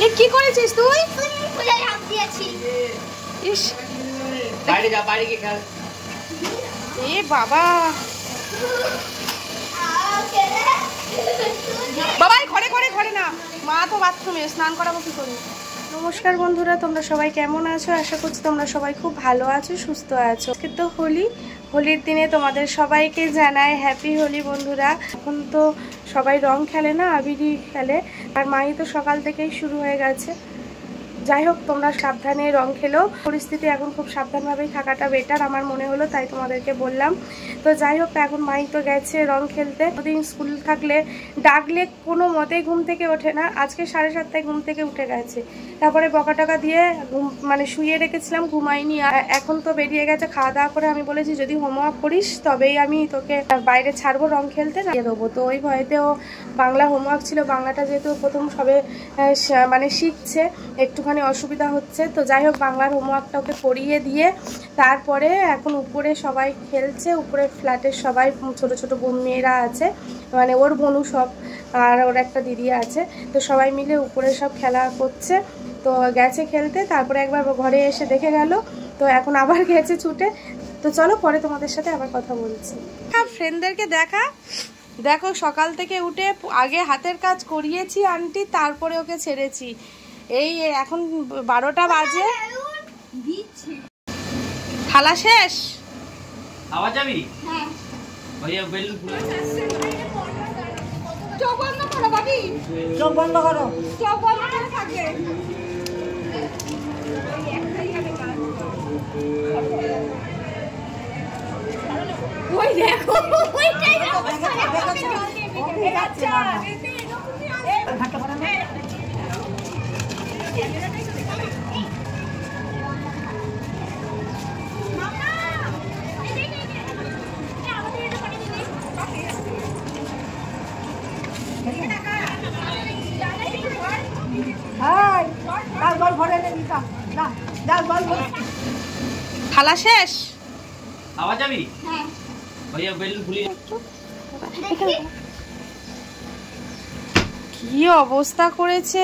এ কি করেছিস তুই? ইস, বাইরে যা, বাইরে গিয়ে খেল। এ বাবা, বাবাই ঘরে ঘরে ঘরে না, মা তো বাথরুমে, স্নান করাবো কি করে? নমস্কার বন্ধুরা, তোমরা সবাই কেমন আছো? আশা করছি তোমরা সবাই খুব ভালো আছো, সুস্থ আছো। আজকে তো হোলির দিনে তোমাদের সবাইকে জানাই হ্যাপি হোলি বন্ধুরা। এখন তো সবাই রং খেলে না, আবিরই খেলে, আর মাই তো সকাল থেকেই শুরু হয়ে গেছে। যাই হোক, তোমরা সাবধানে রং খেলো। পরিস্থিতি এখন খুব সাবধানভাবেই থাকাটা বেটার আমার মনে হলো, তাই তোমাদেরকে বললাম। তো যাই হোক, এখন মাই তো গেছে রং খেলতে। প্রতিদিন স্কুল থাকলে ডাকলে কোনো মতেই ঘুম থেকে ওঠে না। আজকে 7:30টায় ঘুম থেকে উঠে গেছে। তারপরে বকা টকা দিয়ে শুয়ে রেখেছিলাম, ঘুমাইনি। আর এখন তো বেরিয়ে গেছে খাওয়া দাওয়া করে। আমি বলেছি যদি হোমওয়ার্ক করিস তবেই আমি তোকে বাইরে ছাড়বো রং খেলতে, দিয়ে দেবো। তো ওই ভয়েতেও বাংলা হোমওয়ার্ক ছিল, বাংলাটা যেহেতু প্রথম সবে শিখছে, একটুখানি অসুবিধা হচ্ছে। তো যাই হোক, বাংলার হোমওয়ার্কটা ওকে করিয়ে দিয়ে তারপরে এখন উপরে সবাই খেলছে। উপরে ফ্ল্যাটের সবাই ছোট ছোট মেয়েরা আছে, ওর বোনু সব, আর ওর একটা দিদি আছে। তো সবাই মিলে উপরে সব খেলা করছে। তো গেছে খেলতে, তারপরে একবার ঘরে এসে দেখে গেল, তো এখন আবার গেছে ছুটে। তো চলো পরে তোমাদের সাথে আবার কথা বলছি। ফ্রেন্ডদেরকে দেখো, সকাল থেকে উঠে আগে হাতের কাজ করিয়েছি আন্টি, তারপরে ওকে ছেড়েছি। এই এখন 12টা বাজে। খালা শেষ, আওয়াজ যাবি? হ্যাঁ, ভাইয়া বেলুন চোখ বন্ধ করো বাবি, চোখ বন্ধ করো, চোখ বন্ধ করে থাকে। ওই দেখো, ওইটাই খালা শেষ, আওয়াজ যাবি? হ্যাঁ, ভাইয়া বেলুন ফুলিয়ে কি অবস্থা করেছে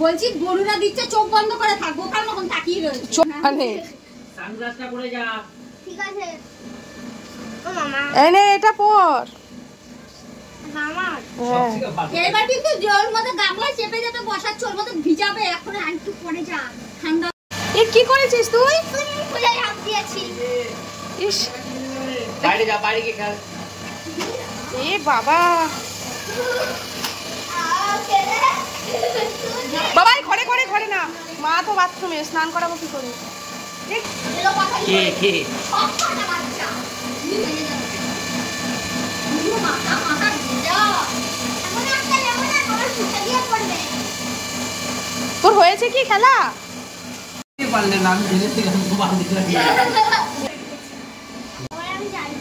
বলছি, গরুরা দিচ্ছে চোখ বন্ধ করে থাকবো, কার মতন তাকিয়ে রয়েছে। সানগ্লাসটা পরে যা। ঠিক আছে ও মামা, এনে এটা পর। মামা সবথেকে ভালো। এবার কিন্তু জোর মতো গামলায় চেপে যেতে বসাচ্ছ, ওর মতো ভিজাবে। এখন একটু পরে যা, ঠান্ডা। এ কি করেছিস তুই? খুলে হাত দিয়েছি। ইস, বাইরে যা, বাইরে গিয়ে খেল। এ বাবা, বাবাই ঘরে ঘরে ঘরে না, মা তো বাথরুমে, স্নান করাবো কি করে? কে কে সব কটা বাচ্চা মাথা মাথা ভিজা, এমন একটা লেমন আর আমার ফুটে দিয়ে পড়বে। তোর হয়েছে কি খেলা? পারলে না, আমি জেনে থেকে আমি খুব আনন্দিত হই। আমি জানি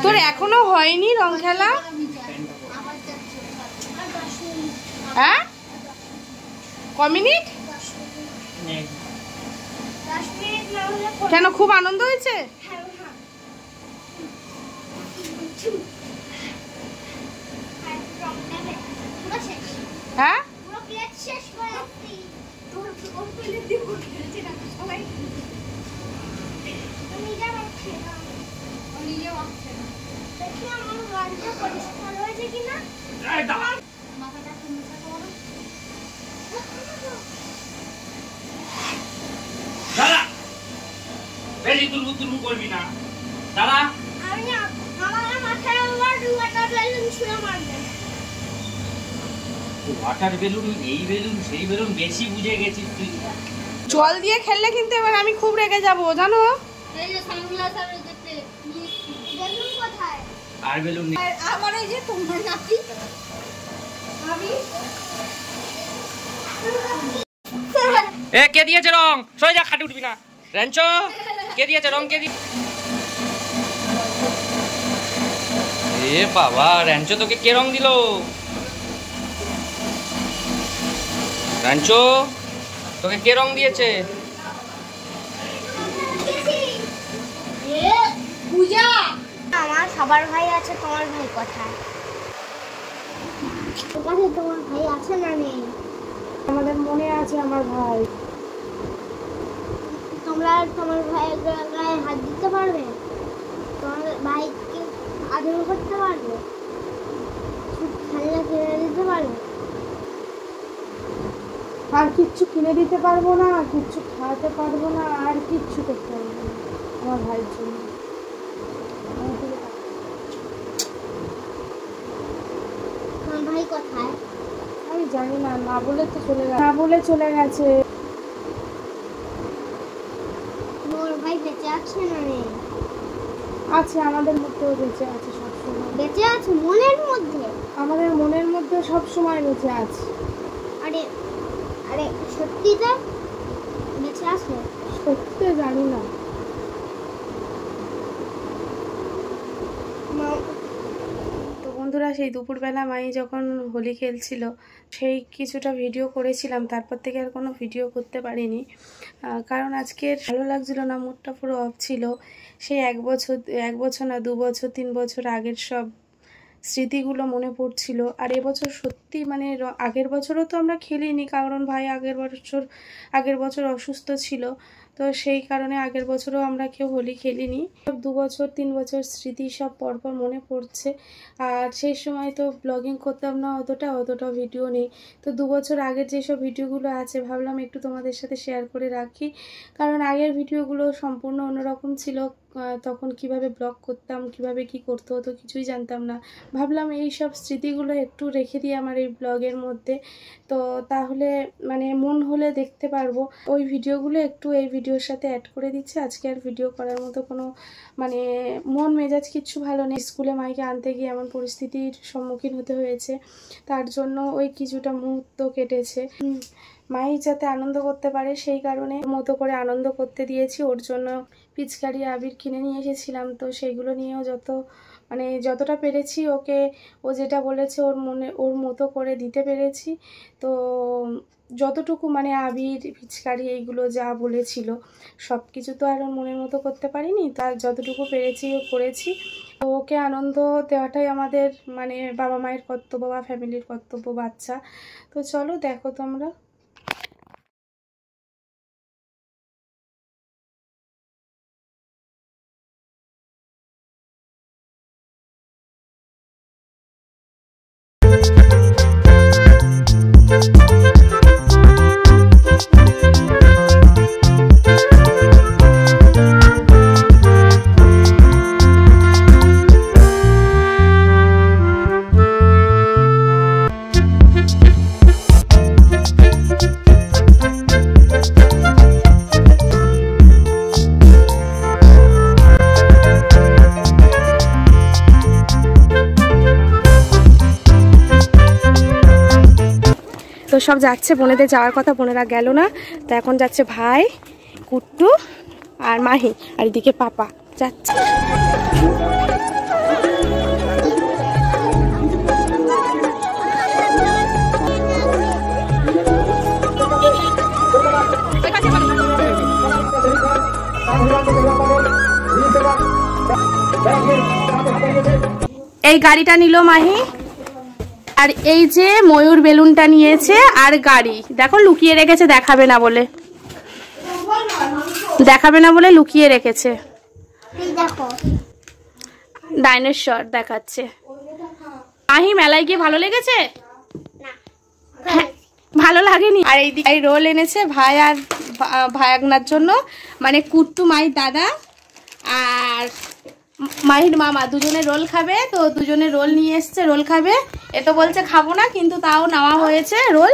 তোর এখনো হয়নি রং খেলা? আমার যাচ্ছে আর 10 মিনিট, হ্যাঁ, ক মিনিট? 10 মিনিট না হলে কেন, খুব আনন্দ হয়েছে? হ্যাঁ, দাদা বেশি তুলবু করবি না দাদা। ওয়াটার বেলুন, এই বেলুন সেই বেলুন, বেশি বুঝে গেছিস তুই। জল দিয়ে খেললে কিন্তু এবার আমি খুব রেগে যাবো, জানো? আর বেলুন নেই। আমার এই যে তোমার নাতি এ কে দিয়েছে রং? সরে যা, খাটে উঠবি না। রেঞ্চো, কে দিয়েছে রং? কে দিয়েছে? এ বাবা, রেঞ্চো তোকে কে রং দিল? রেঞ্চো, তোকে কে রং দিয়েছে? পূজা, আমার সবার ভাই আছে, তোমার ভাই কোথায়? তোমার ভাই আছে না নেই? আমাদের মনে আছে আমার ভাই। তোমরা তোমার ভাইয়ের গায়ে হাত দিতে পারবে? তোমার ভাইকে আদর করতে পারবে? খেলনা কিনে দিতে পারবে? আর কিচ্ছু কিনে দিতে পারবো না, কিচ্ছু খাওয়াতে পারবো না, আর কিচ্ছু করতে পারবো না আমার ভাইয়ের জন্য। তোমার ভাই কোথায়? আমি জানি না, না বলে তো চলে গেছে, না বলে চলে গেছে। তোমার ভাই বেঁচে আছে না নেই? আছে, আমাদের মধ্যেও বেঁচে আছে সবসময়। বেঁচে আছে মনের মধ্যে? আমাদের মনের মধ্যে সবসময় বেঁচে আছে। আরে আরে সত্যিটা বেঁচে আছে? সত্যি জানি না। তো বন্ধুরা, সেই দুপুরবেলা মাই যখন হোলি খেলছিল সেই কিছুটা ভিডিও করেছিলাম, তারপর থেকে আর কোনো ভিডিও করতে পারিনি, কারণ আজকের ভালো লাগছিল না, মুডটা পুরো অফ ছিল। সেই এক বছর না 2 বছর 3 বছর আগের সব স্মৃতিগুলো মনে পড়ছিল। আর এবছর সত্যি মানে আগের বছরও তো আমরা খেলিনি, কারণ ভাই আগের বছর অসুস্থ ছিল, তো সেই কারণে আগের বছরও আমরা কেউ হোলি খেলিনি। 2 বছর 3 বছর স্মৃতি সব পরপর মনে পড়ছে। আর সেই সময় তো ব্লগিং করতাম না, অতটা ভিডিও নেই। তো 2 বছর আগের যেসব ভিডিওগুলো আছে ভাবলাম একটু তোমাদের সাথে শেয়ার করে রাখি, কারণ আগের ভিডিওগুলো সম্পূর্ণ অন্যরকম ছিল। তখন কিভাবে ব্লগ করতাম, কিভাবে কি করতে হতো কিছুই জানতাম না। ভাবলাম এই সব স্মৃতিগুলো একটু রেখে দিই আমার এই ব্লগের মধ্যে, তো তাহলে মানে মন হলে দেখতে পারবো। ওই ভিডিওগুলো একটু এই ভিডিওর সাথে অ্যাড করে দিচ্ছি। আজকে আর ভিডিও করার মতো কোনো মানে মন মেজাজ কিচ্ছু ভালো নেই। স্কুলে মাইকে আনতে গিয়ে এমন পরিস্থিতির সম্মুখীন হতে হয়েছে, তার জন্য ওই কিছুটা মুহূর্ত কেটেছে। মাই যাতে আনন্দ করতে পারে সেই কারণে মতো করে আনন্দ করতে দিয়েছি। ওর জন্য পিচকারি আবির কিনে নিয়ে এসেছিলাম, তো সেইগুলো নিয়েও যতটা পেরেছি ওকে, ও যেটা বলেছে ওর মতো করে দিতে পেরেছি। তো যতটুকু মানে আবির পিচকারি এইগুলো যা বলেছিল সব কিছু তো আর মনের মতো করতে পারিনি, তার যতটুকু পেরেছি ও করেছি। তো ওকে আনন্দ দেওয়াটাই আমাদের মানে বাবা মায়ের কর্তব্য বা ফ্যামিলির কর্তব্য, বাচ্চা। তো চলো দেখো তোমরা। তো সব যাচ্ছে, বোনেদের যাওয়ার কথা, বোনেরা গেল না। তো এখন যাচ্ছে ভাই, কুট্টু আর মাহি, আর এদিকে পাপা যাচ্ছে। এই গাড়িটা নিল মাহি, আর এই যে ময়ূর বেলুনটা নিয়েছে, আর গাড়ি দেখো লুকিয়ে রেখেছে, দেখাবে না বলে লুকিয়ে রেখেছে। দেখো ডাইনোসর দেখাচ্ছে। মাহি মেলায় গিয়ে ভালো লেগেছে? ভালো লাগেনি। আর এইদিকে রোল এনেছে ভাই আর ভায়াগনার জন্য, মানে কুট্টু মাই দাদা আর মাহির মামা দুজনে রোল খাবে, তো দুজনে রোল নিয়ে এসছে, রোল খাবে। এ তো বলছে খাবো না, কিন্তু তাও নেওয়া হয়েছে রোল।